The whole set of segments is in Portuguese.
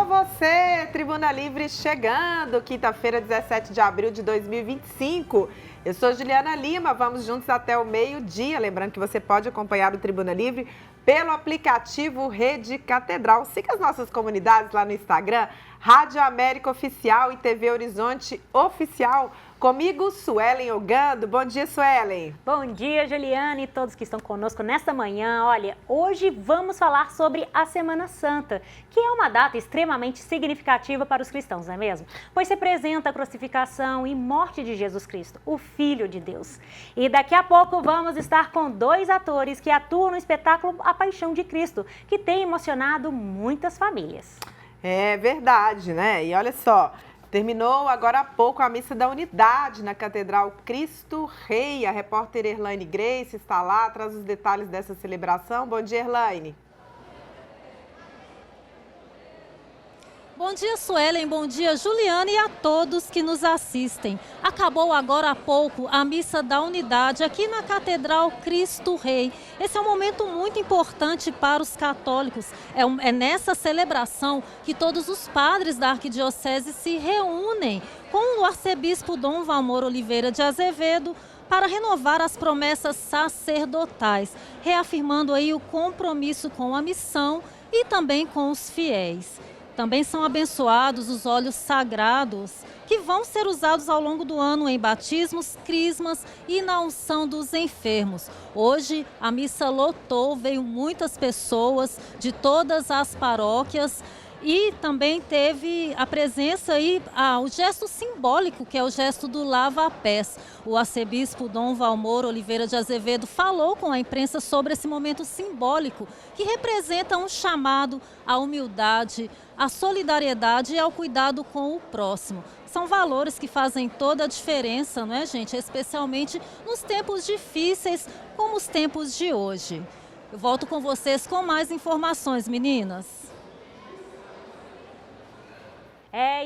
você! Tribuna Livre chegando, quinta-feira, 17 de abril de 2025. Eu sou Juliana Lima, vamos juntos até o meio-dia. Lembrando que você pode acompanhar o Tribuna Livre pelo aplicativo Rede Catedral. Siga as nossas comunidades lá no Instagram, Rádio América Oficial e TV Horizonte Oficial. Comigo, Suelen Ogando. Bom dia, Suelen. Bom dia, Juliana e todos que estão conosco nesta manhã. Olha, hoje vamos falar sobre a Semana Santa, que é uma data extremamente significativa para os cristãos, não é mesmo? Pois representa a crucificação e morte de Jesus Cristo, o Filho de Deus. E daqui a pouco vamos estar com dois atores que atuam no espetáculo A Paixão de Cristo, que tem emocionado muitas famílias. É verdade, né? E olha só, terminou agora há pouco a missa da unidade na Catedral Cristo Rei. A repórter Erlaine Grace está lá, traz os detalhes dessa celebração. Bom dia, Erlaine. Bom dia, Suelen, bom dia, Juliana e a todos que nos assistem. Acabou agora há pouco a missa da unidade aqui na Catedral Cristo Rei. Esse é um momento muito importante para os católicos. É nessa celebração que todos os padres da Arquidiocese se reúnem com o arcebispo Dom Valmor Oliveira de Azevedo para renovar as promessas sacerdotais, reafirmando aí o compromisso com a missão e também com os fiéis. Também são abençoados os óleos sagrados, que vão ser usados ao longo do ano em batismos, crismas e na unção dos enfermos. Hoje a missa lotou, veio muitas pessoas de todas as paróquias e também teve a presença aí, o gesto simbólico, que é o gesto do lava-pés. O arcebispo Dom Valmor Oliveira de Azevedo falou com a imprensa sobre esse momento simbólico, que representa um chamado à humildade, à solidariedade e ao cuidado com o próximo. São valores que fazem toda a diferença, não é, gente? Especialmente nos tempos difíceis, como os tempos de hoje. Eu volto com vocês com mais informações, meninas.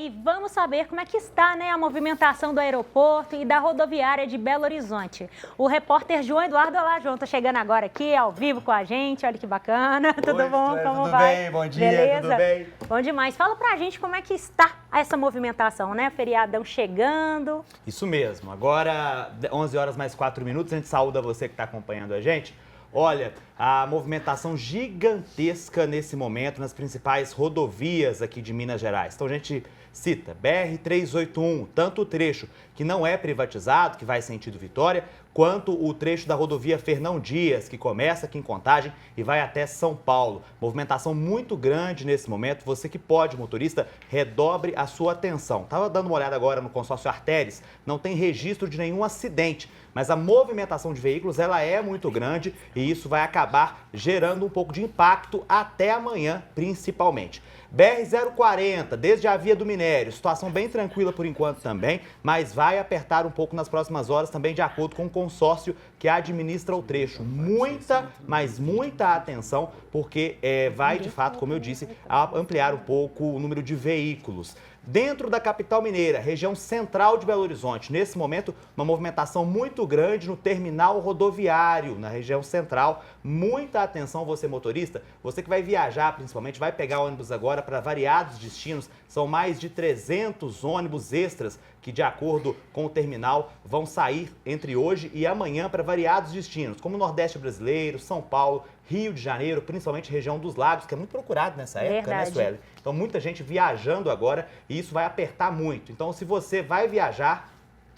E vamos saber como é que está, né, a movimentação do aeroporto e da rodoviária de Belo Horizonte. O repórter João Eduardo, olá, João, tá chegando agora aqui ao vivo com a gente, olha que bacana. Oi, tudo bom? Como tudo vai? Bem? Bom dia, beleza? Tudo bem? Bom demais. Fala pra gente como é que está essa movimentação, né? Feriadão chegando. Isso mesmo. Agora, 11 horas mais 4 minutos, a gente saúda você que está acompanhando a gente. Olha, a movimentação gigantesca nesse momento nas principais rodovias aqui de Minas Gerais. Então a gente cita BR-381, tanto o trecho que não é privatizado, que vai sentido Vitória, quanto o trecho da rodovia Fernão Dias, que começa aqui em Contagem e vai até São Paulo. Movimentação muito grande nesse momento. Você que pode, motorista, redobre a sua atenção. Estava dando uma olhada agora no consórcio Artéries, não tem registro de nenhum acidente, mas a movimentação de veículos ela é muito grande e isso vai acabar gerando um pouco de impacto até amanhã, principalmente. BR-040, desde a Via do Minério, situação bem tranquila por enquanto também, mas vai apertar um pouco nas próximas horas também de acordo com o consórcio que administra o trecho. Muita, mas muita atenção, porque vai de fato, como eu disse, ampliar um pouco o número de veículos. Dentro da capital mineira, região central de Belo Horizonte, nesse momento, uma movimentação muito grande no terminal rodoviário, na região central. Muita atenção você motorista, você que vai viajar principalmente, vai pegar ônibus agora para variados destinos, são mais de 300 ônibus extras que, de acordo com o terminal, vão sair entre hoje e amanhã para variados destinos, como o Nordeste brasileiro, São Paulo, Rio de Janeiro, principalmente região dos lagos, que é muito procurado nessa época, né, Sueli? Então, muita gente viajando agora e isso vai apertar muito. Então, se você vai viajar,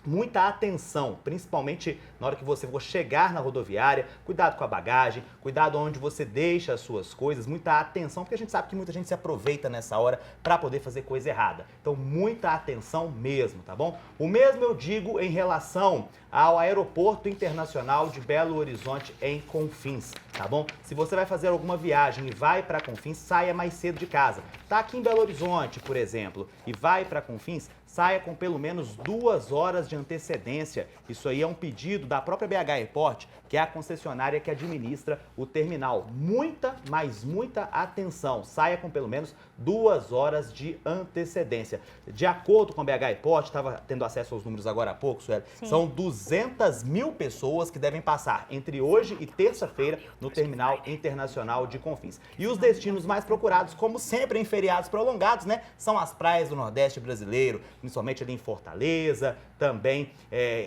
muita atenção, principalmente na hora que você for chegar na rodoviária, cuidado com a bagagem, cuidado onde você deixa as suas coisas, muita atenção, porque a gente sabe que muita gente se aproveita nessa hora para poder fazer coisa errada. Então, muita atenção mesmo, tá bom? O mesmo eu digo em relação ao Aeroporto Internacional de Belo Horizonte em Confins, tá bom? Se você vai fazer alguma viagem e vai para Confins, saia mais cedo de casa. Tá aqui em Belo Horizonte, por exemplo, e vai para Confins, saia com pelo menos 2 horas de antecedência. Isso aí é um pedido da própria BH Airport, que é a concessionária que administra o terminal. Muita, mas muita atenção. Saia com pelo menos 2 horas de antecedência. De acordo com o BH Report, estava tendo acesso aos números agora há pouco, Sueli, são 200 mil pessoas que devem passar entre hoje e terça-feira no Terminal Internacional de Confins. E os destinos mais procurados, como sempre em feriados prolongados, né, são as praias do Nordeste brasileiro, principalmente ali em Fortaleza, também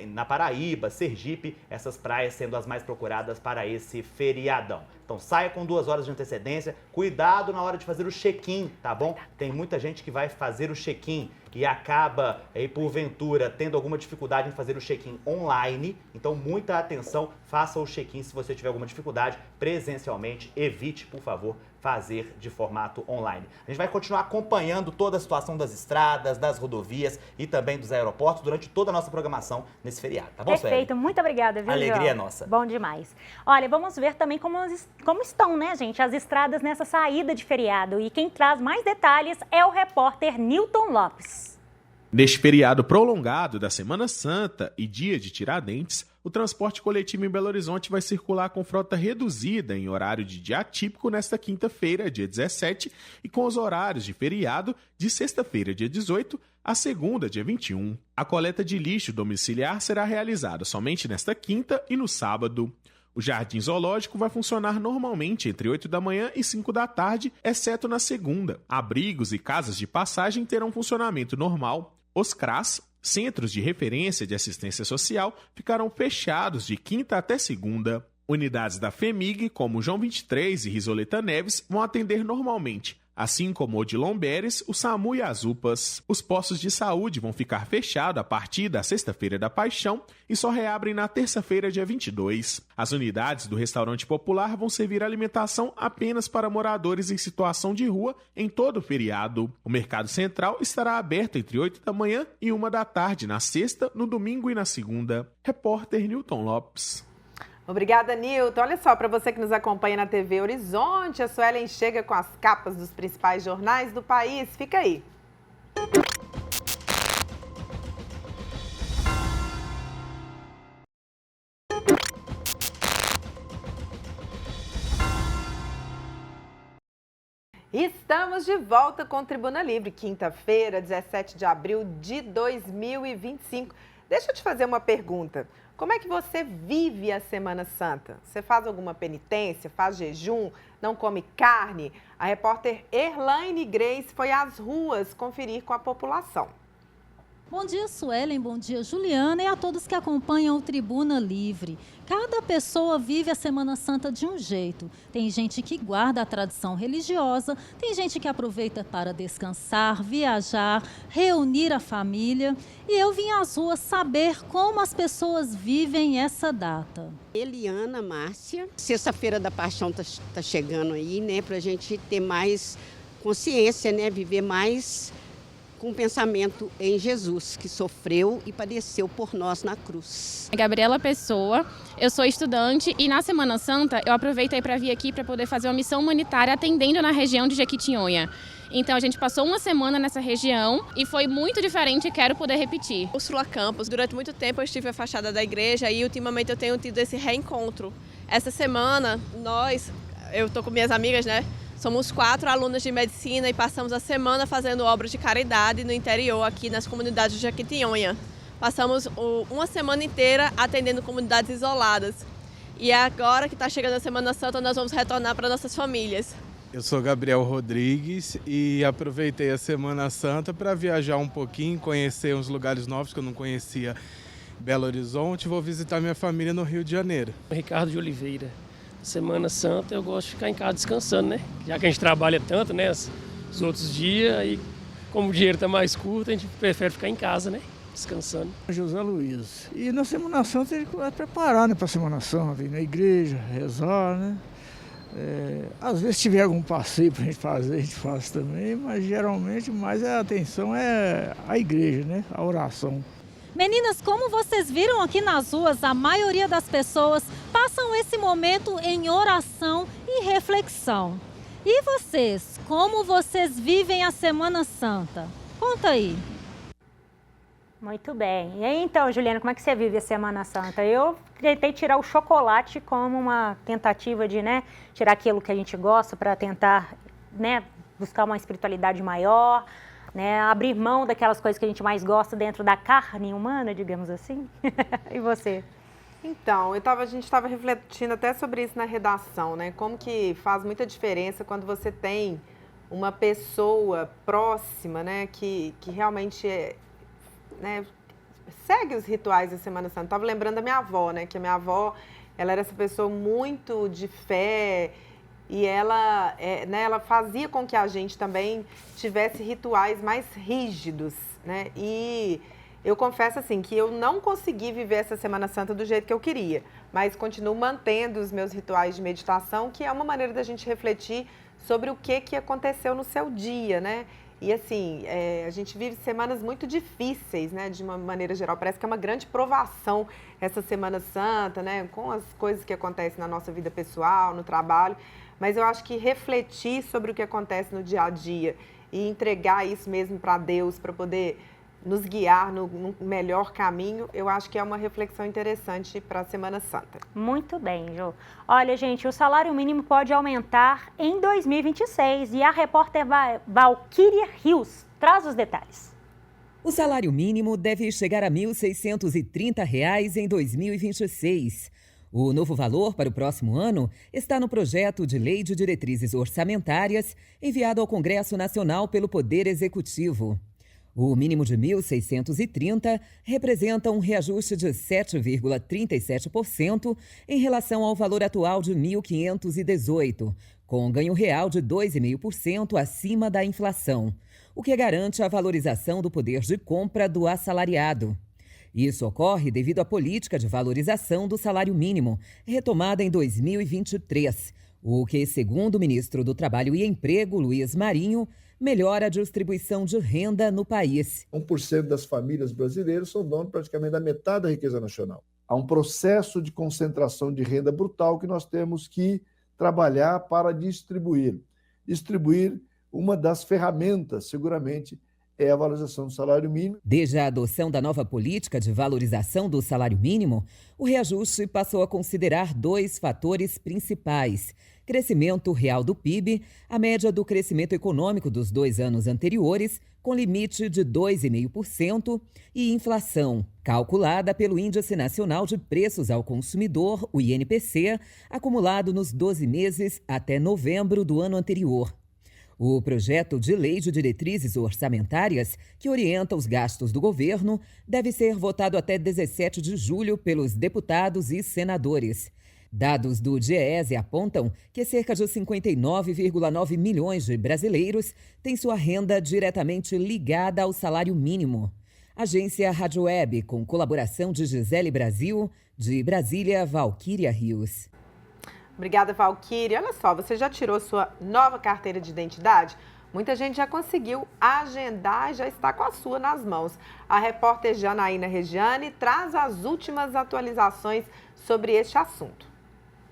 na Paraíba, Sergipe, essas praias sendo as mais procuradas para esse feriadão. Então saia com 2 horas de antecedência, cuidado na hora de fazer o check-in, tá bom? Tem muita gente que vai fazer o check-in e acaba, porventura, tendo alguma dificuldade em fazer o check-in online. Então muita atenção, faça o check-in se você tiver alguma dificuldade presencialmente, evite, por favor, fazer de formato online. A gente vai continuar acompanhando toda a situação das estradas, das rodovias e também dos aeroportos durante toda a nossa programação nesse feriado, tá bom, Sueli? Perfeito, muito obrigada, viu, Alegria João? nossa. Bom demais. Olha, vamos ver também como estão, né, gente, as estradas nessa saída de feriado. E quem traz mais detalhes é o repórter Nilton Lopes. Neste feriado prolongado da Semana Santa e dia de Tiradentes, o transporte coletivo em Belo Horizonte vai circular com frota reduzida em horário de dia atípico nesta quinta-feira, dia 17, e com os horários de feriado de sexta-feira, dia 18, a segunda, dia 21. A coleta de lixo domiciliar será realizada somente nesta quinta e no sábado. O Jardim Zoológico vai funcionar normalmente entre 8 da manhã e 5 da tarde, exceto na segunda. Abrigos e casas de passagem terão funcionamento normal. Os CRAS, Centros de Referência de Assistência Social, ficarão fechados de quinta até segunda. Unidades da FEMIG, como João 23 e Risoleta Neves, vão atender normalmente, assim como o de Lomberes, o SAMU e as UPAs. Os postos de saúde vão ficar fechados a partir da Sexta-feira da Paixão e só reabrem na terça-feira, dia 22. As unidades do restaurante popular vão servir alimentação apenas para moradores em situação de rua em todo o feriado. O Mercado Central estará aberto entre 8 da manhã e 1 da tarde na sexta, no domingo e na segunda. Repórter Nilton Lopes. Obrigada, Nilton. Olha só, para você que nos acompanha na TV Horizonte, a Suelen chega com as capas dos principais jornais do país. Fica aí. Estamos de volta com o Tribuna Livre, quinta-feira, 17 de abril de 2025. Deixa eu te fazer uma pergunta. Como é que você vive a Semana Santa? Você faz alguma penitência, faz jejum, não come carne? A repórter Erlaine Grace foi às ruas conferir com a população. Bom dia, Suelen, bom dia, Juliana, e a todos que acompanham o Tribuna Livre. Cada pessoa vive a Semana Santa de um jeito. Tem gente que guarda a tradição religiosa, tem gente que aproveita para descansar, viajar, reunir a família. E eu vim às ruas saber como as pessoas vivem essa data. Eliana Márcia, Sexta-feira da Paixão tá chegando aí, né, pra gente ter mais consciência, né, viver mais com pensamento em Jesus, que sofreu e padeceu por nós na cruz. Gabriela Pessoa, eu sou estudante e na Semana Santa eu aproveitei para vir aqui para poder fazer uma missão humanitária atendendo na região de Jequitinhonha. Então a gente passou uma semana nessa região e foi muito diferente e quero poder repetir. Úrsula Campos, durante muito tempo eu estive afastada da igreja e ultimamente eu tenho tido esse reencontro. Essa semana eu estou com minhas amigas, né? Somos 4 alunas de medicina e passamos a semana fazendo obras de caridade no interior, aqui nas comunidades de Jequitinhonha. Passamos uma semana inteira atendendo comunidades isoladas. E agora que está chegando a Semana Santa, nós vamos retornar para nossas famílias. Eu sou Gabriel Rodrigues e aproveitei a Semana Santa para viajar um pouquinho, conhecer uns lugares novos que eu não conhecia em Belo Horizonte. Vou visitar minha família no Rio de Janeiro. Ricardo de Oliveira. Semana Santa eu gosto de ficar em casa descansando, né? Já que a gente trabalha tanto, né? Os outros dias, e como o dinheiro está mais curto, a gente prefere ficar em casa, né? Descansando. José Luiz. E na Semana Santa a gente vai preparar, né, para a Semana Santa, ir na igreja, rezar, né? Às vezes se tiver algum passeio para a gente fazer, a gente faz também, mas geralmente mais a atenção é a igreja, né? A oração. Meninas, como vocês viram aqui nas ruas, a maioria das pessoas passam esse momento em oração e reflexão. E vocês, como vocês vivem a Semana Santa? Conta aí. Muito bem. E aí, então, Juliana, como é que você vive a Semana Santa? Eu tentei tirar o chocolate como uma tentativa de, tirar aquilo que a gente gosta para tentar, buscar uma espiritualidade maior, né? Abrir mão daquelas coisas que a gente mais gosta dentro da carne humana, digamos assim? E você? Então, a gente estava refletindo até sobre isso na redação, né? Como que faz muita diferença quando você tem uma pessoa próxima, né? Que realmente né, segue os rituais da Semana Santa. Estava lembrando da minha avó, né? Que a minha avó, ela era essa pessoa muito de fé e ela, né, ela fazia com que a gente também tivesse rituais mais rígidos, né? E eu confesso assim que eu não consegui viver essa Semana Santa do jeito que eu queria, mas continuo mantendo os meus rituais de meditação, que é uma maneira da gente refletir sobre o que aconteceu no seu dia, né? E assim, a gente vive semanas muito difíceis, né? De uma maneira geral, parece que é uma grande provação essa Semana Santa, né? Com as coisas que acontecem na nossa vida pessoal, no trabalho, mas eu acho que refletir sobre o que acontece no dia a dia e entregar isso mesmo para Deus, para poder nos guiar no melhor caminho, eu acho que é uma reflexão interessante para a Semana Santa. Muito bem, Jô. Olha, gente, o salário mínimo pode aumentar em 2026 e a repórter Valquíria Rios traz os detalhes. O salário mínimo deve chegar a R$ 1.630 em 2026. O novo valor para o próximo ano está no projeto de Lei de Diretrizes Orçamentárias enviado ao Congresso Nacional pelo Poder Executivo. O mínimo de R$ 1.630 representa um reajuste de 7,37% em relação ao valor atual de R$ 1.518, com ganho real de 2,5% acima da inflação, o que garante a valorização do poder de compra do assalariado. Isso ocorre devido à política de valorização do salário mínimo, retomada em 2023, o que, segundo o ministro do Trabalho e Emprego, Luiz Marinho, melhora a distribuição de renda no país. 1% das famílias brasileiras são donos praticamente da metade da riqueza nacional. Há um processo de concentração de renda brutal que nós temos que trabalhar para distribuir. Distribuir, uma das ferramentas, seguramente, é a valorização do salário mínimo. Desde a adoção da nova política de valorização do salário mínimo, o reajuste passou a considerar 2 fatores principais: crescimento real do PIB, a média do crescimento econômico dos 2 anos anteriores, com limite de 2,5%, e inflação, calculada pelo Índice Nacional de Preços ao Consumidor, o INPC, acumulado nos 12 meses até novembro do ano anterior. O projeto de Lei de Diretrizes Orçamentárias, que orienta os gastos do governo, deve ser votado até 17 de julho pelos deputados e senadores. Dados do DIEESE apontam que cerca de 59,9 milhões de brasileiros têm sua renda diretamente ligada ao salário mínimo. Agência Rádio Web, com colaboração de Gisele Brasil, de Brasília, Valquíria Rios. Obrigada, Valquíria. Olha só, você já tirou sua nova carteira de identidade? Muita gente já conseguiu agendar e já está com a sua nas mãos. A repórter Janaína Regiane traz as últimas atualizações sobre este assunto.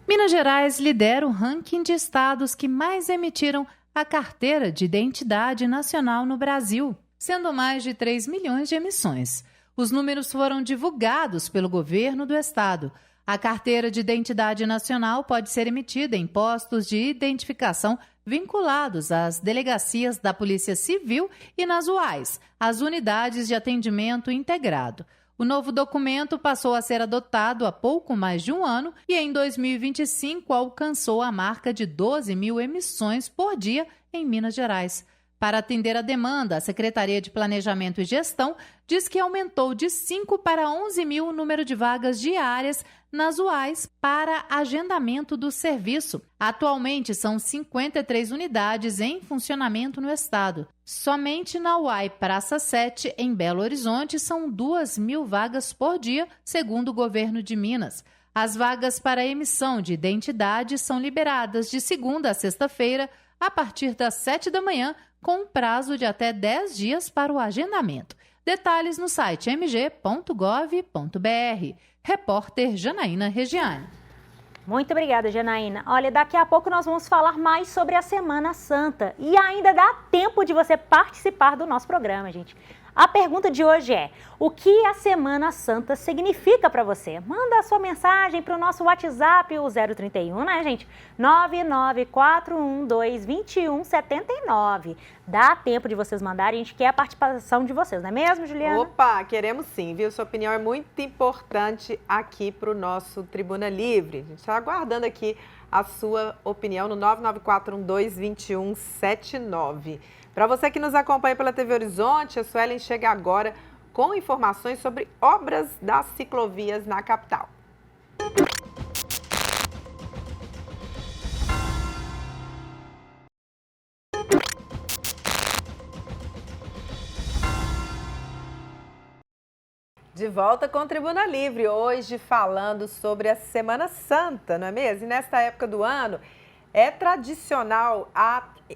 Minas Gerais lidera o ranking de estados que mais emitiram a carteira de identidade nacional no Brasil, sendo mais de 3 milhões de emissões. Os números foram divulgados pelo governo do estado. A carteira de identidade nacional pode ser emitida em postos de identificação vinculados às delegacias da Polícia Civil e nas UAIs, as unidades de atendimento integrado. O novo documento passou a ser adotado há pouco mais de um ano e em 2025 alcançou a marca de 12 mil emissões por dia em Minas Gerais. Para atender a demanda, a Secretaria de Planejamento e Gestão diz que aumentou de 5 para 11 mil o número de vagas diárias nas UAIs para agendamento do serviço. Atualmente, são 53 unidades em funcionamento no estado. Somente na UAI Praça 7, em Belo Horizonte, são 2 mil vagas por dia, segundo o governo de Minas. As vagas para emissão de identidade são liberadas de segunda a sexta-feira, a partir das 7 da manhã, com um prazo de até 10 dias para o agendamento. Detalhes no site mg.gov.br. Repórter Janaína Regiane. Muito obrigada, Janaína. Olha, daqui a pouco nós vamos falar mais sobre a Semana Santa. E ainda dá tempo de você participar do nosso programa, gente. A pergunta de hoje é: o que a Semana Santa significa para você? Manda a sua mensagem para o nosso WhatsApp, o 031, né, gente? 994122179. Dá tempo de vocês mandarem, a gente quer a participação de vocês, não é mesmo, Juliana? Opa, queremos sim, viu? Sua opinião é muito importante aqui para o nosso Tribuna Livre. A gente está aguardando aqui a sua opinião no 994122179. Para você que nos acompanha pela TV Horizonte, a Suelen chega agora com informações sobre obras das ciclovias na capital. De volta com Tribuna Livre, hoje falando sobre a Semana Santa, não é mesmo? E nesta época do ano é tradicional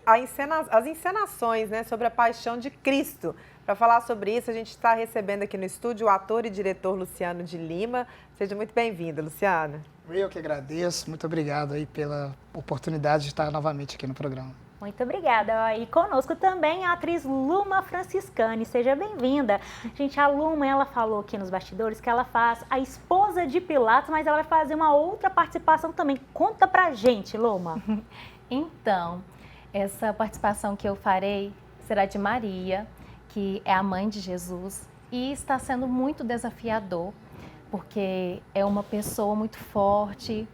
as encenações, né, sobre a Paixão de Cristo. Para falar sobre isso, a gente está recebendo aqui no estúdio o ator e diretor Luciano de Lima. Seja muito bem-vindo, Luciano. Eu que agradeço, muito obrigado aí pela oportunidade de estar novamente aqui no programa. Muito obrigada. E conosco também a atriz Luma Franciscani. Seja bem-vinda. Gente, a Luma, ela falou aqui nos bastidores que ela faz a esposa de Pilatos, mas ela vai fazer uma outra participação também. Conta pra gente, Luma. Então, essa participação que eu farei será de Maria, que é a mãe de Jesus, e está sendo muito desafiador, porque é uma pessoa muito forte,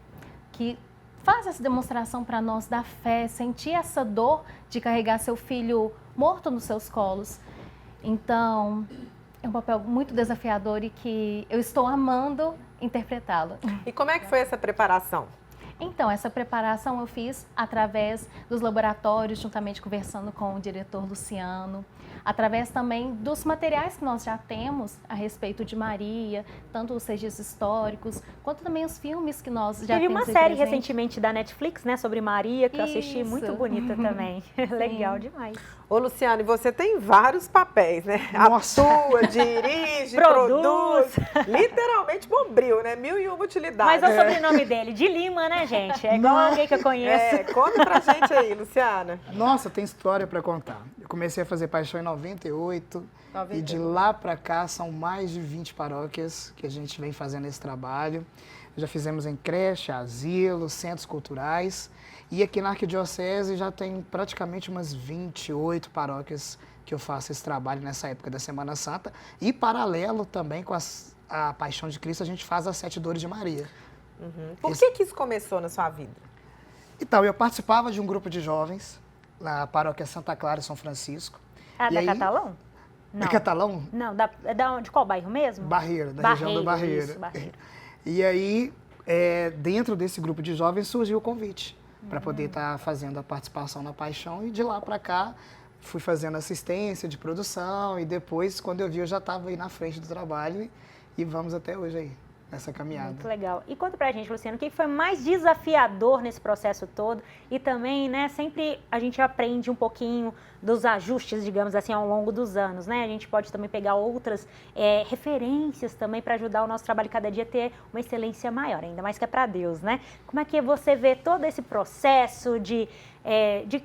que faz essa demonstração para nós da fé, sentir essa dor de carregar seu filho morto nos seus colos. Então, é um papel muito desafiador e que eu estou amando interpretá-lo. E como é que foi essa preparação? Então, essa preparação eu fiz através dos laboratórios, juntamente conversando com o diretor Luciano, através também dos materiais que nós já temos a respeito de Maria, tanto os registros históricos, quanto também os filmes que nós já temos. Teve uma série recentemente da Netflix, né, sobre Maria, que eu assisti, muito bonita também. Legal demais. Ô, Luciano, e você tem vários papéis, né? Nossa. Atua, dirige, produz. Literalmente bombril, né? 1001 utilidades. Mas é o sobrenome dele, de Lima, né, gente? É igual alguém que eu conheço. Conta pra gente aí, Luciana. Nossa, tem história para contar. Eu comecei a fazer Paixão em 98 e de lá para cá são mais de 20 paróquias que a gente vem fazendo esse trabalho. Já fizemos em creche, asilo, centros culturais. E aqui na Arquidiocese já tem praticamente umas 28 paróquias que eu faço esse trabalho nessa época da Semana Santa. E paralelo também com a Paixão de Cristo, a gente faz as 7 Dores de Maria. Uhum. Por que isso começou na sua vida? Então, eu participava de um grupo de jovens na paróquia Santa Clara e São Francisco. Ah, da Catalão? Não. Da Catalão? Não, de qual bairro mesmo? Barreira, da região do Barreira. Isso, Barreira. E aí, dentro desse grupo de jovens surgiu o convite para poder estar fazendo a participação na Paixão, e de lá para cá fui fazendo assistência de produção, e depois, quando eu vi, eu já estava aí na frente do trabalho, e vamos até hoje aí, nessa caminhada. Muito legal. E conta pra gente, Luciano, o que foi mais desafiador nesse processo todo? E também, né, sempre a gente aprende um pouquinho dos ajustes, digamos assim, ao longo dos anos, né? A gente pode também pegar outras referências também para ajudar o nosso trabalho cada dia a ter uma excelência maior, ainda mais que é para Deus, né? Como é que você vê todo esse processo de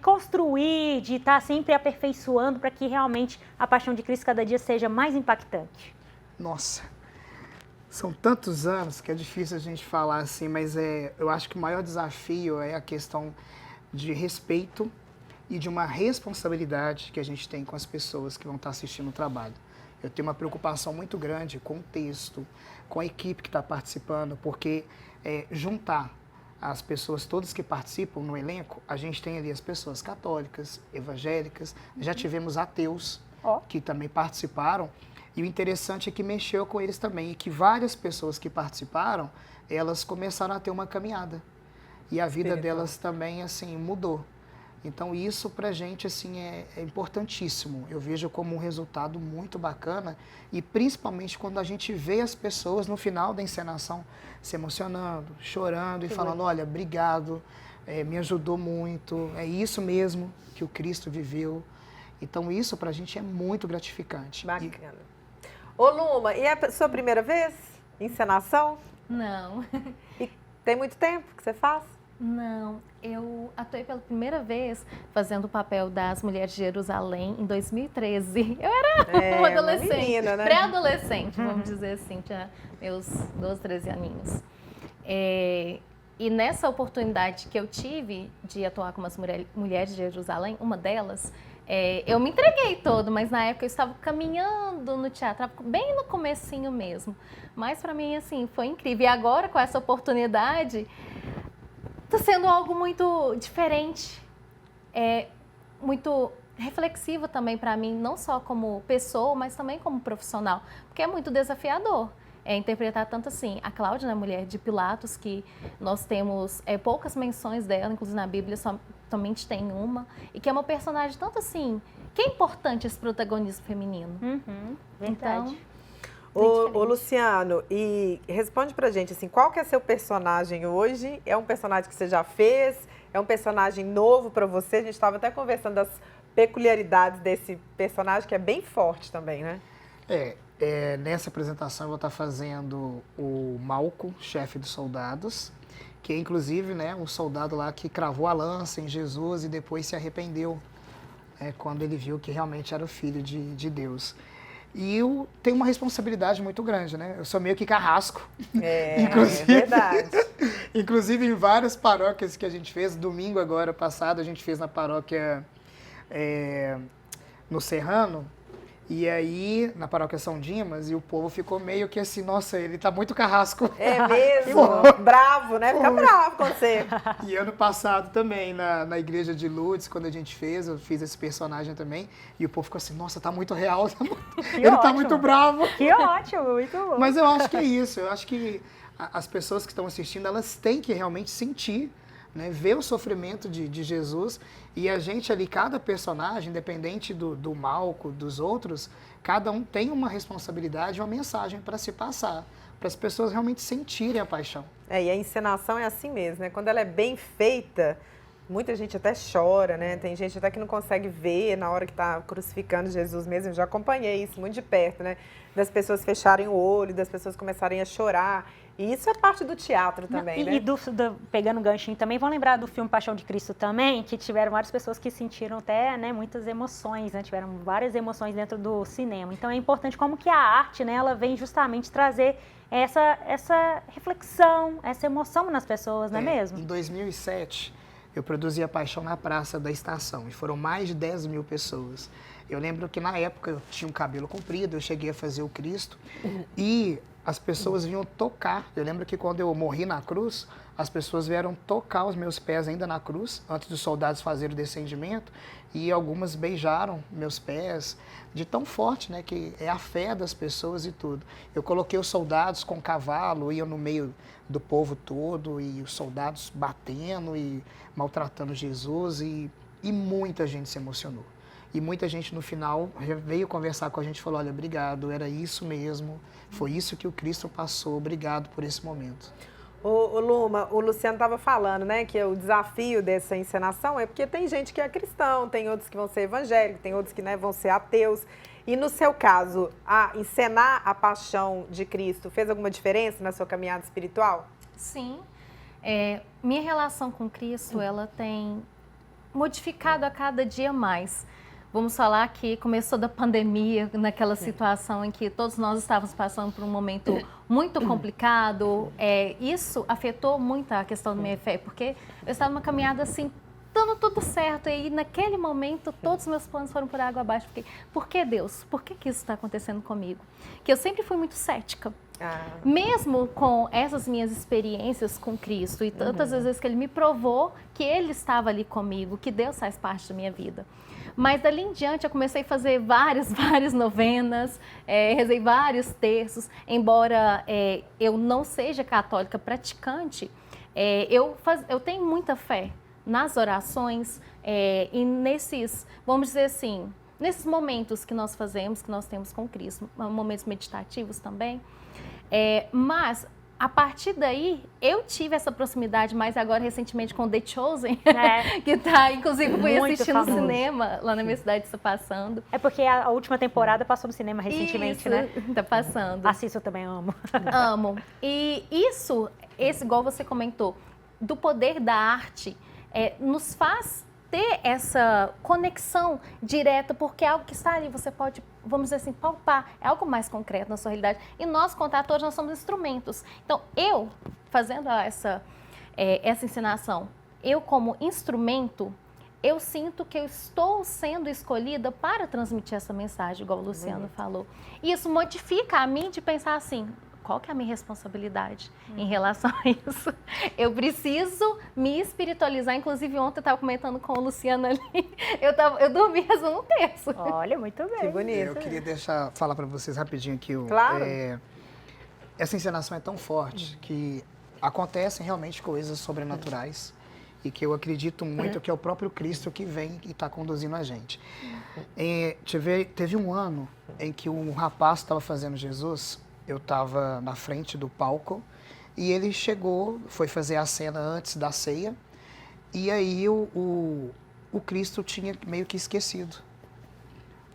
construir, de estar sempre aperfeiçoando para que realmente a Paixão de Cristo cada dia seja mais impactante? Nossa, são tantos anos que é difícil a gente falar assim, mas eu acho que o maior desafio é a questão de respeito e de uma responsabilidade que a gente tem com as pessoas que vão estar assistindo o trabalho. Eu tenho uma preocupação muito grande com o texto, com a equipe que está participando, porque juntar as pessoas todas que participam no elenco, a gente tem ali as pessoas católicas, evangélicas, já tivemos ateus que também participaram, e o interessante é que mexeu com eles também, e que várias pessoas que participaram, elas começaram a ter uma caminhada, e a vida delas também, assim, mudou. Então isso pra gente, assim, é importantíssimo. Eu vejo como um resultado muito bacana, e principalmente quando a gente vê as pessoas no final da encenação se emocionando, chorando e falando, olha, obrigado, me ajudou muito, é isso mesmo que o Cristo viveu. Então isso pra gente é muito gratificante. Bacana. Ô Luma, e é a sua primeira vez? Encenação? Não. E tem muito tempo que você faz? Não, eu atuei pela primeira vez fazendo o papel das Mulheres de Jerusalém em 2013. Eu era uma adolescente, uma menina, né? pré-adolescente, vamos dizer assim, tinha meus 12, 13 aninhos. E nessa oportunidade que eu tive de atuar com as Mulheres de Jerusalém, uma delas, eu me entreguei todo, mas na época eu estava caminhando no teatro, bem no comecinho mesmo. Mas para mim, assim, foi incrível. E agora, com essa oportunidade, está sendo algo muito diferente, muito reflexivo também para mim, não só como pessoa, mas também como profissional, porque é muito desafiador. Interpretar tanto assim, a Cláudia, né, mulher de Pilatos, que nós temos poucas menções dela, inclusive na Bíblia somente tem uma, e que é uma personagem tanto assim, que é importante esse protagonismo feminino. Verdade. Então, Ô Luciano, e responde pra gente, assim, qual que é seu personagem hoje? É um personagem que você já fez? É um personagem novo pra você? A gente estava até conversando das peculiaridades desse personagem, que é bem forte também, né? Nessa apresentação eu vou estar fazendo o Malco, chefe dos soldados, que é inclusive, né, um soldado lá que cravou a lança em Jesus e depois se arrependeu quando ele viu que realmente era o Filho de Deus. E eu tenho uma responsabilidade muito grande, né? Eu sou meio que carrasco. Inclusive, é verdade. Inclusive em várias paróquias que a gente fez, domingo agora passado a gente fez na paróquia no Serrano, e aí na paróquia São Dimas, e o povo ficou meio que assim, nossa, ele tá muito carrasco. É mesmo? Bravo, né? Fica bravo com você. E ano passado também, na igreja de Lourdes, quando a gente fez, eu fiz esse personagem também, e o povo ficou assim, nossa, tá muito real, ele tá muito bravo. Que ótimo, muito bom. Mas eu acho que é isso, eu acho que as pessoas que estão assistindo, elas têm que realmente sentir, né, ver o sofrimento de Jesus, e a gente ali, cada personagem, independente do Malco, dos outros, cada um tem uma responsabilidade, uma mensagem para se passar, para as pessoas realmente sentirem a paixão. E a encenação é assim mesmo, né? Quando ela é bem feita, muita gente até chora, né? Tem gente até que não consegue ver na hora que está crucificando Jesus mesmo. Eu já acompanhei isso muito de perto, né? Das pessoas fecharem o olho, das pessoas começarem a chorar. E isso é parte do teatro também, né? E pegando o ganchinho também, vão lembrar do filme Paixão de Cristo também, que tiveram várias pessoas que sentiram até, né, muitas emoções, né? Tiveram várias emoções dentro do cinema. Então é importante como que a arte, né, ela vem justamente trazer essa reflexão, essa emoção nas pessoas, não é mesmo? Em 2007, eu produzi a Paixão na Praça da Estação, e foram mais de 10 mil pessoas. Eu lembro que na época eu tinha um cabelo comprido, eu cheguei a fazer o Cristo, e as pessoas vinham tocar. Eu lembro que quando eu morri na cruz, as pessoas vieram tocar os meus pés ainda na cruz, antes dos soldados fazerem o descendimento, e algumas beijaram meus pés, de tão forte, né, que é a fé das pessoas e tudo. Eu coloquei os soldados com cavalo, iam no meio do povo todo, e os soldados batendo e maltratando Jesus, e muita gente se emocionou. E muita gente no final veio conversar com a gente e falou, olha, obrigado, era isso mesmo, foi isso que o Cristo passou, obrigado por esse momento. Ô Luma, o Luciano estava falando, né, que o desafio dessa encenação é porque tem gente que é cristão, tem outros que vão ser evangélicos, tem outros que, né, vão ser ateus. E no seu caso, encenar a paixão de Cristo fez alguma diferença na sua caminhada espiritual? Sim. Minha relação com Cristo, ela tem modificado a cada dia mais. Vamos falar que começou da pandemia, naquela situação em que todos nós estávamos passando por um momento muito complicado. Isso afetou muito a questão da minha fé, porque eu estava numa caminhada assim, dando tudo certo. E naquele momento, todos os meus planos foram por água abaixo. Porque, por que Deus? Por que isso está acontecendo comigo? Que eu sempre fui muito cética. Mesmo com essas minhas experiências com Cristo e tantas vezes que Ele me provou que Ele estava ali comigo, que Deus faz parte da minha vida. Mas dali em diante eu comecei a fazer várias novenas, rezei vários terços, embora eu não seja católica praticante, eu tenho muita fé nas orações e nesses, vamos dizer assim, nesses momentos que nós fazemos, que nós temos com Cristo, momentos meditativos também. Mas a partir daí, eu tive essa proximidade mais agora recentemente com The Chosen, que tá, inclusive fui assistindo no cinema, lá na minha cidade está passando. É porque a última temporada passou no cinema recentemente, isso, né? Tá passando. Assisto, eu também amo. Amo. E esse igual você comentou, do poder da arte nos faz ter essa conexão direta, porque é algo que está ali, você pode, vamos dizer assim, palpar, é algo mais concreto na sua realidade. E nós, contadores, nós somos instrumentos. Então, eu, fazendo essa encenação, eu como instrumento, eu sinto que eu estou sendo escolhida para transmitir essa mensagem, igual o Luciano falou. E isso modifica a mim de pensar assim, qual que é a minha responsabilidade em relação a isso? Eu preciso me espiritualizar. Inclusive, ontem eu estava comentando com o Luciano ali, eu dormi rezando um terço. Olha, muito bem. Que bonito. Eu queria falar para vocês rapidinho aqui. Claro. Essa encenação é tão forte que acontecem realmente coisas sobrenaturais e que eu acredito muito que é o próprio Cristo que vem e está conduzindo a gente. Teve um ano em que um rapaz estava fazendo Jesus. Eu estava na frente do palco e ele chegou, foi fazer a cena antes da ceia e aí o Cristo tinha meio que esquecido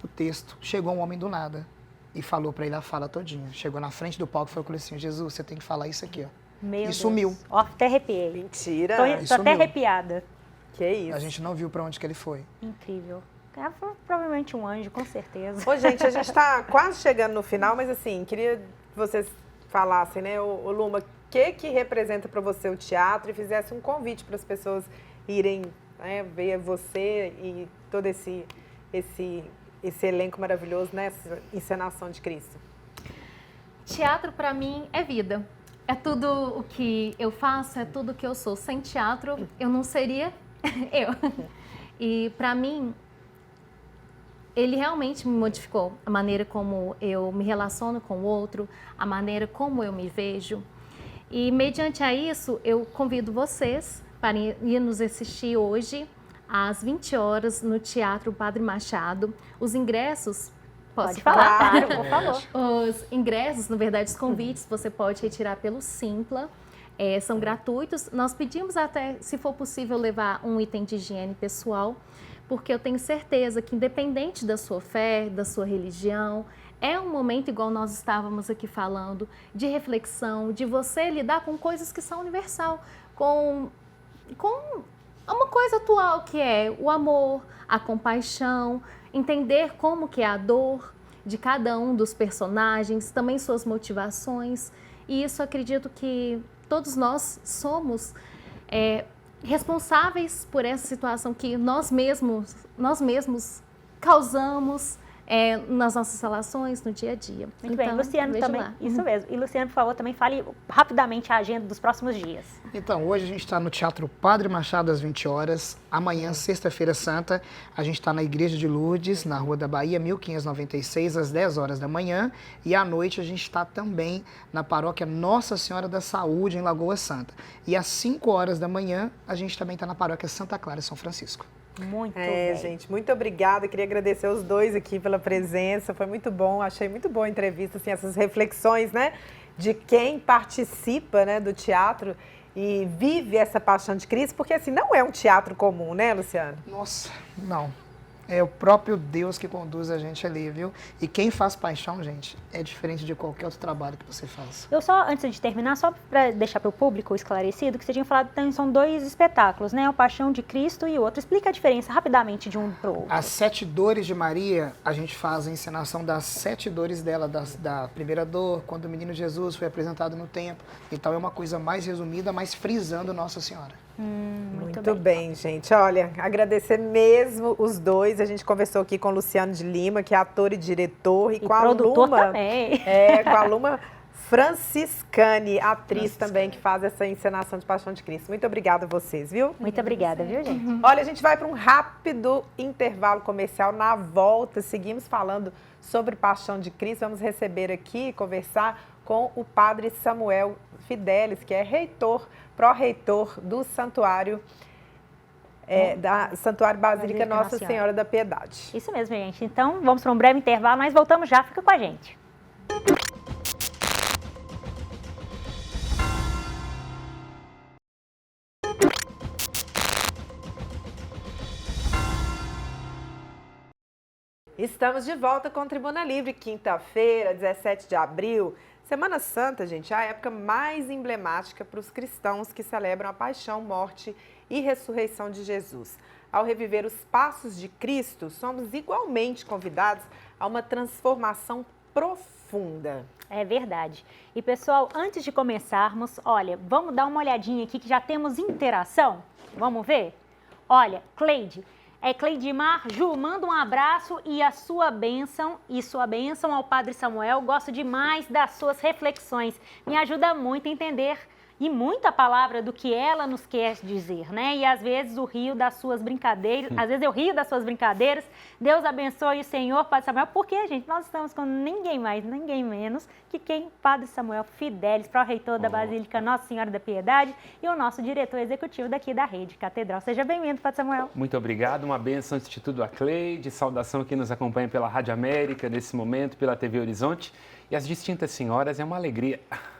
o texto. Chegou um homem do nada e falou para ele a fala todinha. Chegou na frente do palco e falou assim, Jesus, você tem que falar isso aqui, ó. Meu Deus. Sumiu. Ó, até arrepiei. Mentira. Tô até arrepiada. Que isso. A gente não viu para onde que ele foi. Incrível. Foi provavelmente um anjo, com certeza. Ô, gente, a gente está quase chegando no final, mas assim, queria que vocês falassem, né, ô Luma, o que representa para você o teatro e fizesse um convite para as pessoas irem, né, ver você e todo esse elenco maravilhoso nessa encenação de Cristo. Teatro, para mim, é vida. É tudo o que eu faço, é tudo o que eu sou. Sem teatro, eu não seria eu. E, para mim, ele realmente me modificou a maneira como eu me relaciono com o outro, a maneira como eu me vejo. E, mediante a isso, eu convido vocês para ir nos assistir hoje, às 20 horas, no Teatro Padre Machado. Os ingressos... Pode falar, claro, por favor. Os ingressos, na verdade, os convites, você pode retirar pelo Simpla. São gratuitos. Nós pedimos até, se for possível, levar um item de higiene pessoal, porque eu tenho certeza que, independente da sua fé, da sua religião, é um momento, igual nós estávamos aqui falando, de reflexão, de você lidar com coisas que são universal, com uma coisa atual que é o amor, a compaixão, entender como que é a dor de cada um dos personagens, também suas motivações. E isso acredito que todos nós somos responsáveis por essa situação que nós mesmos causamos nas nossas relações, no dia a dia. Muito então, bem, Luciano também, lá. Isso mesmo. E Luciano, por favor, também fale rapidamente a agenda dos próximos dias. Então, hoje a gente está no Teatro Padre Machado às 20 horas. Amanhã, sexta-feira santa, a gente está na Igreja de Lourdes, na Rua da Bahia, 1596, às 10 horas da manhã. E à noite a gente está também na Paróquia Nossa Senhora da Saúde, em Lagoa Santa. E às 5 horas da manhã, a gente também está na Paróquia Santa Clara, São Francisco. Muito bem. Gente, muito obrigada. Queria agradecer os dois aqui pela presença. Foi muito bom. Achei muito boa a entrevista, assim, essas reflexões, né, de quem participa, né, do teatro e vive essa paixão de Cristo, porque assim, não é um teatro comum, né, Luciano? Nossa, não. É o próprio Deus que conduz a gente ali, viu? E quem faz paixão, gente, é diferente de qualquer outro trabalho que você faz. Eu só, antes de terminar, só para deixar para o público esclarecido, que você tinha falado, então, são 2 espetáculos, né? O Paixão de Cristo e o outro. Explica a diferença rapidamente de um para o outro. As 7 dores de Maria, a gente faz a encenação das 7 dores dela, da primeira dor, quando o menino Jesus foi apresentado no templo. Então é uma coisa mais resumida, mas frisando Nossa Senhora. Muito bem, gente. Olha, agradecer mesmo os dois. A gente conversou aqui com o Luciano de Lima, que é ator e diretor, e com a produtor Luma também. Com a Luma Franciscani, atriz também, que faz essa encenação de Paixão de Cristo. Muito obrigada a vocês, viu? Muito obrigada, viu, gente? Olha, a gente vai para um rápido intervalo comercial. Na volta, seguimos falando sobre Paixão de Cristo. Vamos receber aqui, conversar com o padre Samuel Fidelis, que é pró-reitor do Santuário, da Santuário Basílica Nossa Senhora da Piedade. Isso mesmo, gente. Então, vamos para um breve intervalo, nós voltamos já. Fica com a gente. Estamos de volta com Tribuna Livre, quinta-feira, 17 de abril. Semana Santa, gente, é a época mais emblemática para os cristãos que celebram a paixão, morte e ressurreição de Jesus. Ao reviver os passos de Cristo, somos igualmente convidados a uma transformação profunda. É verdade. E pessoal, antes de começarmos, olha, vamos dar uma olhadinha aqui que já temos interação. Vamos ver? Olha, Cleidimar, Ju, manda um abraço e a sua bênção ao Padre Samuel. Gosto demais das suas reflexões. Me ajuda muito a entender e muita palavra do que ela nos quer dizer, né? E às vezes eu rio das suas brincadeiras. Deus abençoe o Senhor, Padre Samuel, porque, gente, nós estamos com ninguém mais, ninguém menos que quem? Padre Samuel Fidelis, pró-reitor da Basílica Nossa Senhora da Piedade e o nosso diretor executivo daqui da Rede Catedral. Seja bem-vindo, Padre Samuel. Muito obrigado, uma bênção antes de tudo a Cleide, saudação que nos acompanha pela Rádio América nesse momento, pela TV Horizonte. E as distintas senhoras, é uma alegria.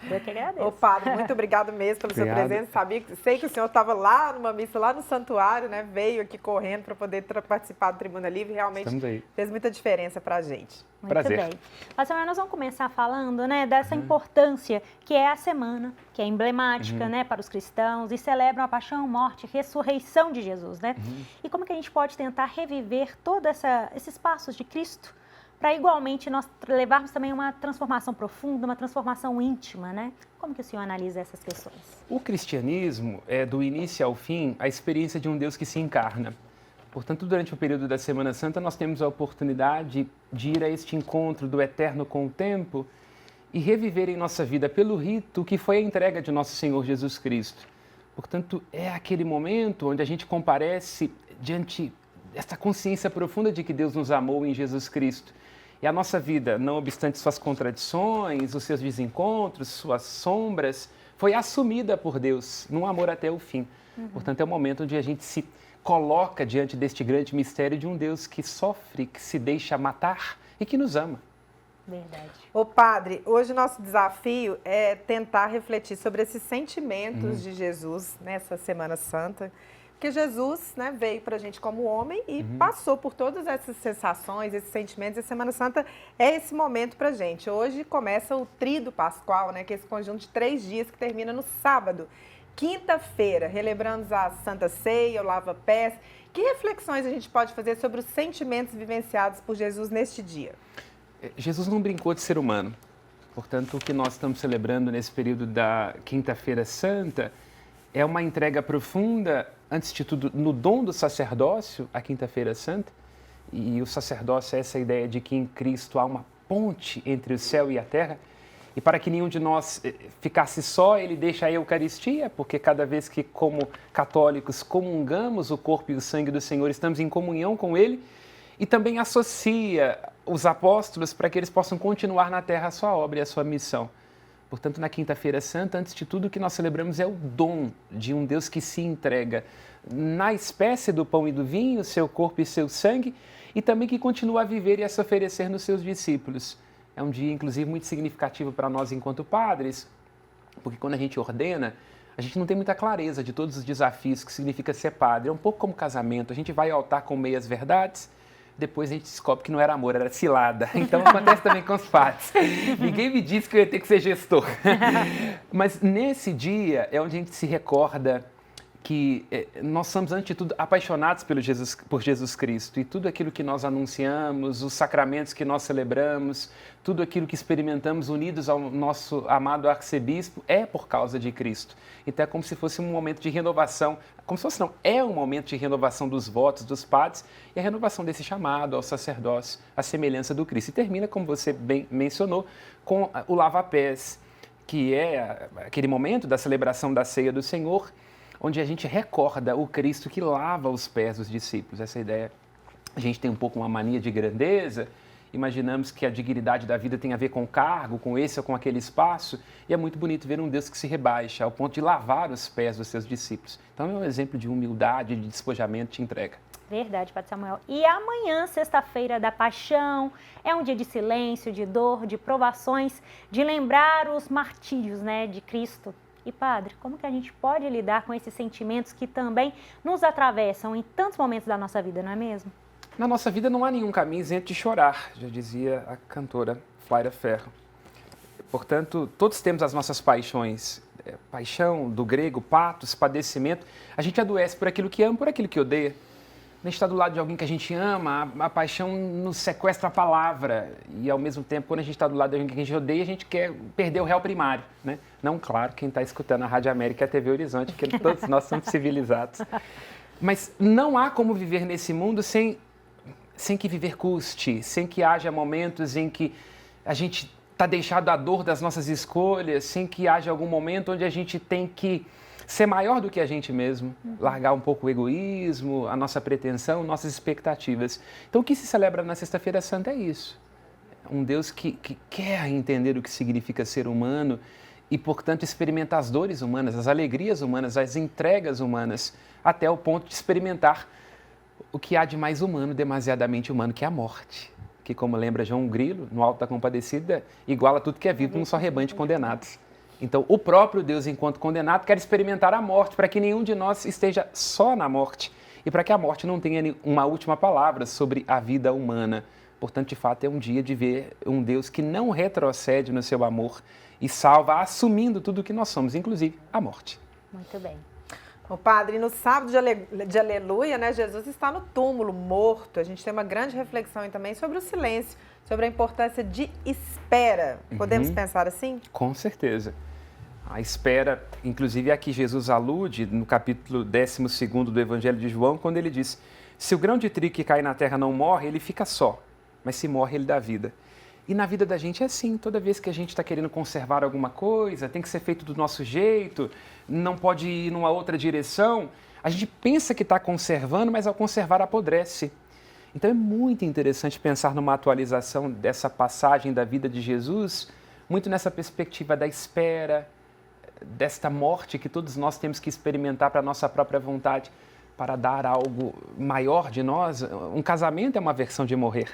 Eu que agradeço. Ô, Padre, muito obrigado mesmo pela sua presença. Sei que o senhor estava lá numa missa, lá no santuário, né? Veio aqui correndo para poder participar do Tribuna Livre. Realmente fez muita diferença para a gente. Muito prazer. Bem. Mas, nós vamos começar falando, né, dessa importância que é a semana, que é emblemática, né, para os cristãos e celebram a paixão, morte, ressurreição de Jesus, né? E como que a gente pode tentar reviver todos esses passos de Cristo para igualmente nós levarmos também uma transformação profunda, uma transformação íntima, né? Como que o senhor analisa essas questões? O cristianismo é, do início ao fim, a experiência de um Deus que se encarna. Portanto, durante o período da Semana Santa, nós temos a oportunidade de ir a este encontro do eterno com o tempo e reviver em nossa vida pelo rito que foi a entrega de nosso Senhor Jesus Cristo. Portanto, é aquele momento onde a gente comparece diante dessa consciência profunda de que Deus nos amou em Jesus Cristo. E a nossa vida, não obstante suas contradições, os seus desencontros, suas sombras, foi assumida por Deus num amor até o fim. Portanto, é o momento onde a gente se coloca diante deste grande mistério de um Deus que sofre, que se deixa matar e que nos ama. Verdade. Ô, Padre, hoje nosso desafio é tentar refletir sobre esses sentimentos de Jesus nessa Semana Santa. Porque Jesus, né, veio para a gente como homem e passou por todas essas sensações, esses sentimentos. E a Semana Santa é esse momento para a gente. Hoje começa o Tríduo Pascual, né, que é esse conjunto de 3 dias que termina no sábado. Quinta-feira, relembrando a Santa Ceia, o Lava-Pés. Que reflexões a gente pode fazer sobre os sentimentos vivenciados por Jesus neste dia? Jesus não brincou de ser humano. Portanto, o que nós estamos celebrando nesse período da Quinta-feira Santa é uma entrega profunda, antes de tudo, no dom do sacerdócio, a Quinta-feira Santa. E o sacerdócio é essa ideia de que em Cristo há uma ponte entre o céu e a terra. E para que nenhum de nós ficasse só, ele deixa a Eucaristia, porque cada vez que, como católicos, comungamos o corpo e o sangue do Senhor, estamos em comunhão com ele. E também associa os apóstolos para que eles possam continuar na terra a sua obra e a sua missão. Portanto, na Quinta-feira Santa, antes de tudo, o que nós celebramos é o dom de um Deus que se entrega na espécie do pão e do vinho, seu corpo e seu sangue, e também que continua a viver e a se oferecer nos seus discípulos. É um dia, inclusive, muito significativo para nós enquanto padres, porque quando a gente ordena, a gente não tem muita clareza de todos os desafios que significa ser padre. É um pouco como casamento, a gente vai ao altar com meias verdades, depois a gente descobre que não era amor, era cilada. Então acontece também com os padres. Ninguém me disse que eu ia ter que ser gestor. Mas nesse dia é onde a gente se recorda que nós somos, antes de tudo, apaixonados por Jesus Cristo. E tudo aquilo que nós anunciamos, os sacramentos que nós celebramos, tudo aquilo que experimentamos unidos ao nosso amado arcebispo é por causa de Cristo. Então é como se fosse um momento de renovação, como se fosse não, é um momento de renovação dos votos dos padres e a renovação desse chamado ao sacerdócio, à semelhança do Cristo. E termina, como você bem mencionou, com o lava-pés, que é aquele momento da celebração da ceia do Senhor, onde a gente recorda o Cristo que lava os pés dos discípulos. Essa ideia, a gente tem um pouco uma mania de grandeza, imaginamos que a dignidade da vida tem a ver com o cargo, com esse ou com aquele espaço, e é muito bonito ver um Deus que se rebaixa ao ponto de lavar os pés dos seus discípulos. Então é um exemplo de humildade, de despojamento, de entrega. Verdade, Padre Samuel. E amanhã, sexta-feira da Paixão, é um dia de silêncio, de dor, de provações, de lembrar os martírios, né, de Cristo. E, Padre, como que a gente pode lidar com esses sentimentos que também nos atravessam em tantos momentos da nossa vida, não é mesmo? Na nossa vida não há nenhum caminho isento de chorar, já dizia a cantora Flávia Ferro. Portanto, todos temos as nossas paixões. Paixão, do grego, patos, padecimento. A gente adoece por aquilo que ama, por aquilo que odeia. A gente está do lado de alguém que a gente ama, a paixão nos sequestra a palavra. E, ao mesmo tempo, quando a gente está do lado de alguém que a gente odeia, a gente quer perder o réu primário, né? Não, claro, quem está escutando a Rádio América e a TV Horizonte, que todos nós somos civilizados. Mas não há como viver nesse mundo sem que viver custe, sem que haja momentos em que a gente está deixado à dor das nossas escolhas, sem que haja algum momento onde a gente tem que ser maior do que a gente mesmo, largar um pouco o egoísmo, a nossa pretensão, nossas expectativas. Então, o que se celebra na Sexta-feira Santa é isso. Um Deus que quer entender o que significa ser humano e, portanto, experimentar as dores humanas, as alegrias humanas, as entregas humanas, até o ponto de experimentar o que há de mais humano, demasiadamente humano, que é a morte. Que, como lembra João Grilo, no Alto da Compadecida, iguala tudo que é vivo num só rebanho de condenados. Então, o próprio Deus, enquanto condenado, quer experimentar a morte, para que nenhum de nós esteja só na morte e para que a morte não tenha uma última palavra sobre a vida humana. Portanto, de fato, é um dia de ver um Deus que não retrocede no seu amor e salva, assumindo tudo o que nós somos, inclusive a morte. Muito bem. O padre, no sábado de Aleluia, né, Jesus está no túmulo, morto. A gente tem uma grande reflexão também sobre o silêncio, sobre a importância de espera. Podemos pensar assim? Com certeza. A espera, inclusive, é a que Jesus alude no capítulo 12º do Evangelho de João, quando ele diz: se o grão de trigo que cai na terra não morre, ele fica só, mas se morre, ele dá vida. E na vida da gente é assim, toda vez que a gente está querendo conservar alguma coisa, tem que ser feito do nosso jeito, não pode ir numa outra direção, a gente pensa que está conservando, mas ao conservar apodrece. Então é muito interessante pensar numa atualização dessa passagem da vida de Jesus, muito nessa perspectiva da espera, desta morte que todos nós temos que experimentar para a nossa própria vontade, para dar algo maior de nós. Um casamento é uma versão de morrer.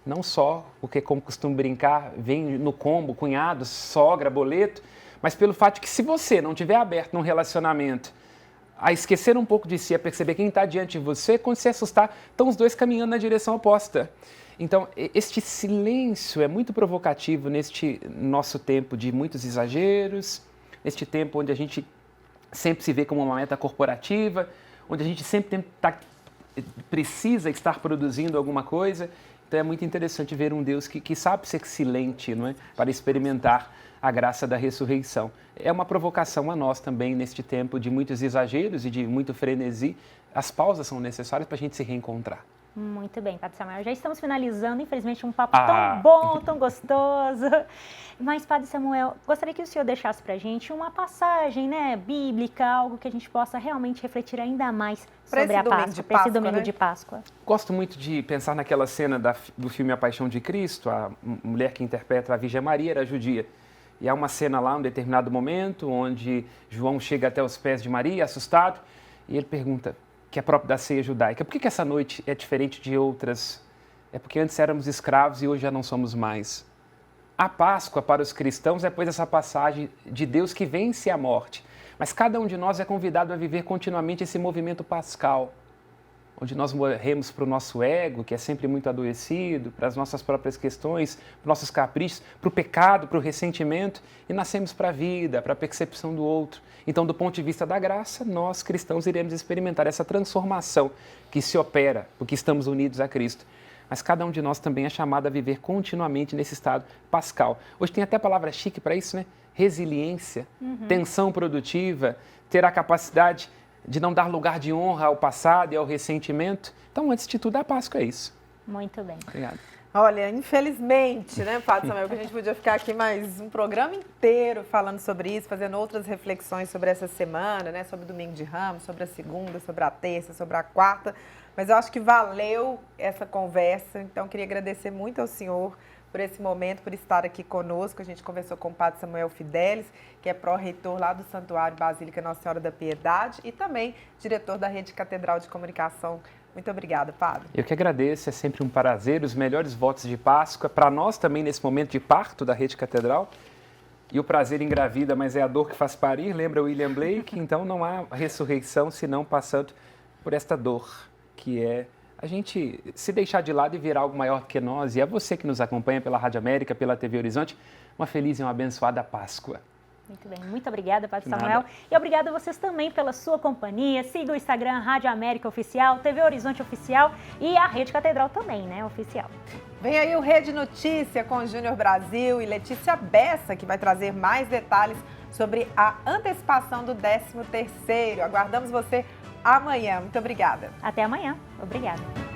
Não só porque, como costumo brincar, vem no combo, cunhado, sogra, boleto, mas pelo fato de que se você não estiver aberto num relacionamento a esquecer um pouco de si, a perceber quem está diante de você, quando se assustar, estão os dois caminhando na direção oposta. Então, este silêncio é muito provocativo neste nosso tempo de muitos exageros, neste tempo onde a gente sempre se vê como uma meta corporativa, onde a gente sempre precisa estar produzindo alguma coisa. Então é muito interessante ver um Deus que sabe ser silente, não é? Para experimentar a graça da ressurreição. É uma provocação a nós também neste tempo de muitos exageros e de muito frenesi. As pausas são necessárias para a gente se reencontrar. Muito bem, Padre Samuel. Já estamos finalizando, infelizmente, um papo tão bom, tão gostoso. Mas, Padre Samuel, gostaria que o senhor deixasse para a gente uma passagem, né, bíblica, algo que a gente possa realmente refletir ainda mais sobre a Páscoa, para esse domingo de Páscoa. Gosto muito de pensar naquela cena do filme A Paixão de Cristo. A mulher que interpreta a Virgem Maria era judia. E há uma cena lá, um determinado momento, onde João chega até os pés de Maria, assustado, e ele pergunta, que é próprio da ceia judaica: por que essa noite é diferente de outras? É porque antes éramos escravos e hoje já não somos mais. A Páscoa para os cristãos é, pois, essa passagem de Deus que vence a morte. Mas cada um de nós é convidado a viver continuamente esse movimento pascal, onde nós morremos para o nosso ego, que é sempre muito adoecido, para as nossas próprias questões, para os nossos caprichos, para o pecado, para o ressentimento, e nascemos para a vida, para a percepção do outro. Então, do ponto de vista da graça, nós cristãos iremos experimentar essa transformação que se opera, porque estamos unidos a Cristo. Mas cada um de nós também é chamado a viver continuamente nesse estado pascal. Hoje tem até a palavra chique para isso, né? Resiliência, tensão produtiva, ter a capacidade de não dar lugar de honra ao passado e ao ressentimento. Então, antes de tudo, a Páscoa é isso. Muito bem. Obrigado. Olha, infelizmente, né, Padre Samuel, que a gente podia ficar aqui mais um programa inteiro falando sobre isso, fazendo outras reflexões sobre essa semana, né, sobre o Domingo de Ramos, sobre a segunda, sobre a terça, sobre a quarta, mas eu acho que valeu essa conversa, então queria agradecer muito ao senhor por esse momento, por estar aqui conosco. A gente conversou com o Padre Samuel Fidelis, que é pró-reitor lá do Santuário Basílica Nossa Senhora da Piedade e também diretor da Rede Catedral de Comunicação. Muito obrigada, Padre. Eu que agradeço, é sempre um prazer, os melhores votos de Páscoa, para nós também nesse momento de parto da Rede Catedral. E o prazer engravida, mas é a dor que faz parir, lembra William Blake? Então não há ressurreição senão passando por esta dor, que é a gente se deixar de lado e virar algo maior que nós. E é você que nos acompanha pela Rádio América, pela TV Horizonte, uma feliz e uma abençoada Páscoa. Muito bem, muito obrigada, Padre De Samuel. nada. E obrigada a vocês também pela sua companhia. Siga o Instagram Rádio América Oficial, TV Horizonte Oficial e a Rede Catedral também, né, oficial. Vem aí o Rede Notícia com Júnior Brasil e Letícia Bessa, que vai trazer mais detalhes sobre a antecipação do 13º. Aguardamos você amanhã. Muito obrigada. Até amanhã. Obrigada.